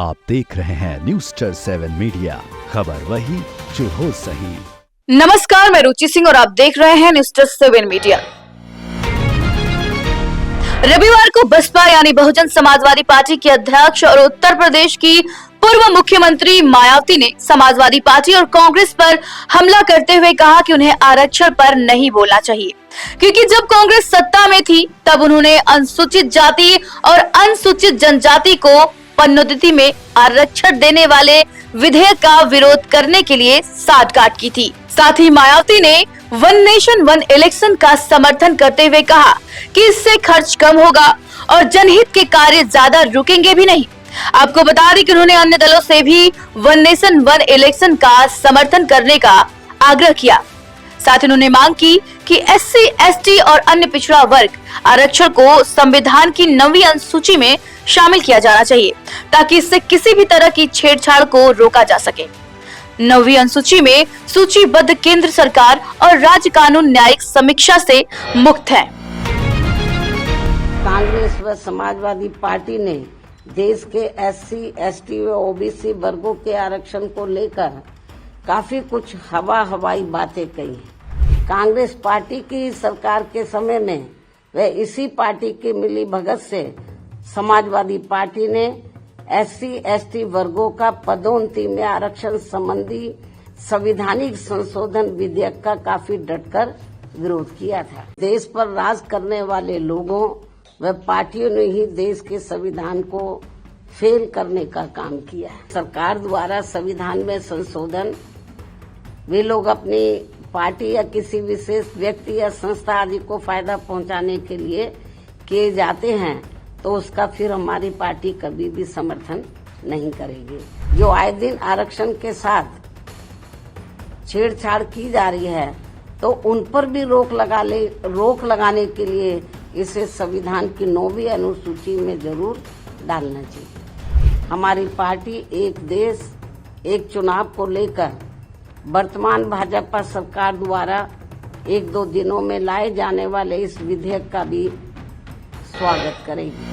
आप देख रहे हैं न्यूज़ 7 मीडिया, खबर वही जो हो सही। नमस्कार, मैं रुचि सिंह और आप देख रहे हैं न्यूज़ 7 मीडिया। रविवार को बसपा यानी बहुजन समाजवादी पार्टी के अध्यक्ष और उत्तर प्रदेश की पूर्व मुख्यमंत्री मायावती ने समाजवादी पार्टी और कांग्रेस पर हमला करते हुए कहा कि उन्हें आरक्षण पर नहीं बोलना चाहिए, क्योंकि जब कांग्रेस सत्ता में थी तब उन्होंने अनुसूचित जाति और अनुसूचित जनजाति को पदोन्नति में आरक्षण देने वाले विधेयक का विरोध करने के लिए साठगांठ की थी। साथ ही मायावती ने वन नेशन वन इलेक्शन का समर्थन करते हुए कहा कि इससे खर्च कम होगा और जनहित के कार्य ज्यादा रुकेंगे भी नहीं। आपको बता दें कि उन्होंने अन्य दलों से भी वन नेशन वन इलेक्शन का समर्थन करने का आग्रह किया। साथ ही उन्होंने मांग की कि SC, ST और अन्य पिछड़ा वर्ग आरक्षण को संविधान की 9वीं अनुसूची में शामिल किया जाना चाहिए, ताकि इससे किसी भी तरह की छेड़छाड़ को रोका जा सके। 9वीं अनुसूची में सूचीबद्ध केंद्र सरकार और राज्य कानून न्यायिक समीक्षा से मुक्त है। कांग्रेस व समाजवादी पार्टी ने देश के SC, ST व OBC वर्गों के आरक्षण को लेकर काफी कुछ हवाई बातें कही। कांग्रेस पार्टी की सरकार के समय में व इसी पार्टी की मिली भगत से समाजवादी पार्टी ने SC, ST वर्गों का पदोन्नति में आरक्षण संबंधी संवैधानिक संशोधन विधेयक का काफी डटकर विरोध किया था। देश पर राज करने वाले लोगों व पार्टियों ने ही देश के संविधान को फेल करने का काम किया है। सरकार द्वारा संविधान में संशोधन वे लोग अपनी पार्टी या किसी विशेष व्यक्ति या संस्था आदि को फायदा पहुंचाने के लिए किए जाते हैं, तो उसका फिर हमारी पार्टी कभी भी समर्थन नहीं करेगी। जो आए दिन आरक्षण के साथ छेड़छाड़ की जा रही है, तो उन पर भी रोक लगाने के लिए इसे संविधान की 9वीं अनुसूची में जरूर डालना चाहिए। हमारी पार्टी एक देश एक चुनाव को लेकर वर्तमान भाजपा सरकार द्वारा 1-2 दिनों में लाए जाने वाले इस विधेयक का भी स्वागत करेगी।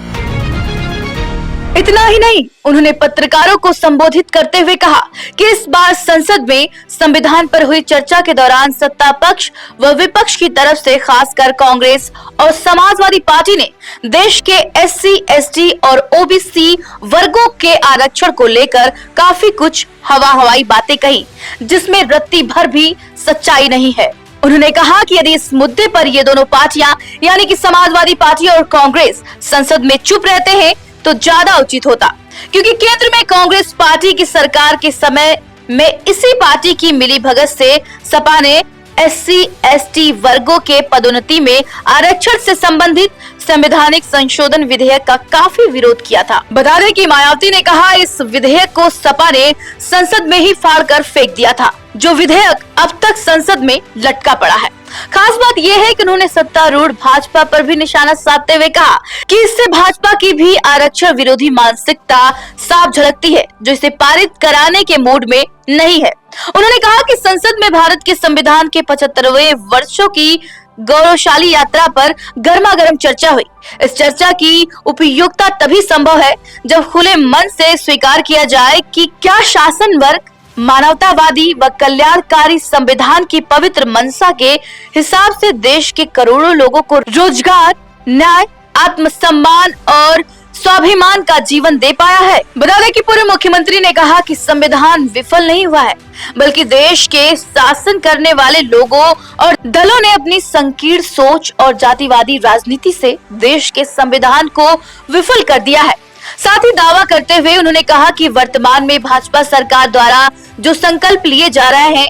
इतना ही नहीं, उन्होंने पत्रकारों को संबोधित करते हुए कहा कि इस बार संसद में संविधान पर हुई चर्चा के दौरान सत्ता पक्ष व विपक्ष की तरफ से खासकर कांग्रेस और समाजवादी पार्टी ने देश के SC, ST और OBC वर्गों के आरक्षण को लेकर काफी कुछ हवाई बातें कही, जिसमें रत्ती भर भी सच्चाई नहीं है। उन्होंने कहा कि यदि इस मुद्दे पर ये दोनों पार्टियां यानी कि समाजवादी पार्टी और कांग्रेस संसद में चुप रहते हैं तो ज्यादा उचित होता, क्योंकि केंद्र में कांग्रेस पार्टी की सरकार के समय में इसी पार्टी की मिलीभगत से सपा ने SC, ST वर्गों के पदोन्नति में आरक्षण से संबंधित संवैधानिक संशोधन विधेयक का काफी विरोध किया था। बता दें कि मायावती ने कहा इस विधेयक को सपा ने संसद में ही फाड़कर फेंक दिया था, जो विधेयक अब तक संसद में लटका पड़ा है। खास बात यह है कि उन्होंने सत्तारूढ़ भाजपा पर भी निशाना साधते हुए कहा कि इससे भाजपा की भी आरक्षण विरोधी मानसिकता साफ झलकती है, जो इसे पारित कराने के मूड में नहीं है। उन्होंने कहा कि संसद में भारत के संविधान के 75वें वर्षों की गौरवशाली यात्रा पर गर्मागर्म चर्चा हुई। इस चर्चा की उपयोगिता तभी संभव है जब खुले मन से स्वीकार किया जाए कि क्या शासन वर्ग मानवतावादी व कल्याणकारी संविधान की पवित्र मंशा के हिसाब से देश के करोड़ों लोगों को रोजगार, न्याय, आत्मसम्मान और स्वाभिमान का जीवन दे पाया है। बता दें कि पूर्व मुख्यमंत्री ने कहा कि संविधान विफल नहीं हुआ है, बल्कि देश के शासन करने वाले लोगों और दलों ने अपनी संकीर्ण सोच और जातिवादी राजनीति से देश के संविधान को विफल कर दिया है। साथ ही दावा करते हुए उन्होंने कहा कि वर्तमान में भाजपा सरकार द्वारा जो संकल्प लिए जा रहे हैं,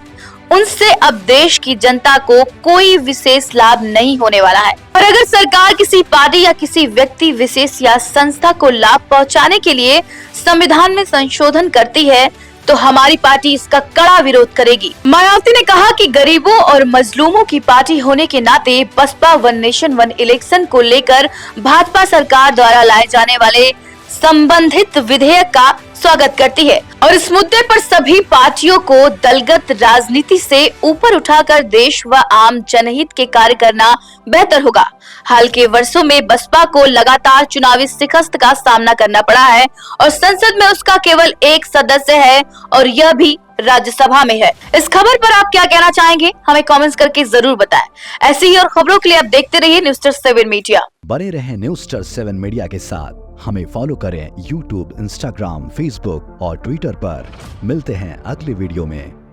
उनसे अब देश की जनता को कोई विशेष लाभ नहीं होने वाला है। और अगर सरकार किसी पार्टी या किसी व्यक्ति विशेष या संस्था को लाभ पहुंचाने के लिए संविधान में संशोधन करती है, तो हमारी पार्टी इसका कड़ा विरोध करेगी। मायावती ने कहा कि गरीबों और मजलूमों की पार्टी होने के नाते Baspa one nation one election को लेकर भाजपा सरकार द्वारा लाए जाने वाले संबंधित विधेयक का स्वागत करती है और इस मुद्दे पर सभी पार्टियों को दलगत राजनीति से ऊपर उठाकर देश व आम जनहित के कार्य करना बेहतर होगा। हाल के वर्षों में बसपा को लगातार चुनावी शिकस्त का सामना करना पड़ा है और संसद में उसका केवल एक सदस्य है और यह भी राज्यसभा में है। इस खबर पर आप क्या कहना चाहेंगे, हमें कमेंट्स करके जरूर बताएं। ऐसी ही और खबरों के लिए आप देखते रहिए न्यूज़7 मीडिया। बने रहें न्यूज़7 मीडिया के साथ। हमें फॉलो करें YouTube, Instagram, Facebook और Twitter पर। मिलते हैं अगले वीडियो में।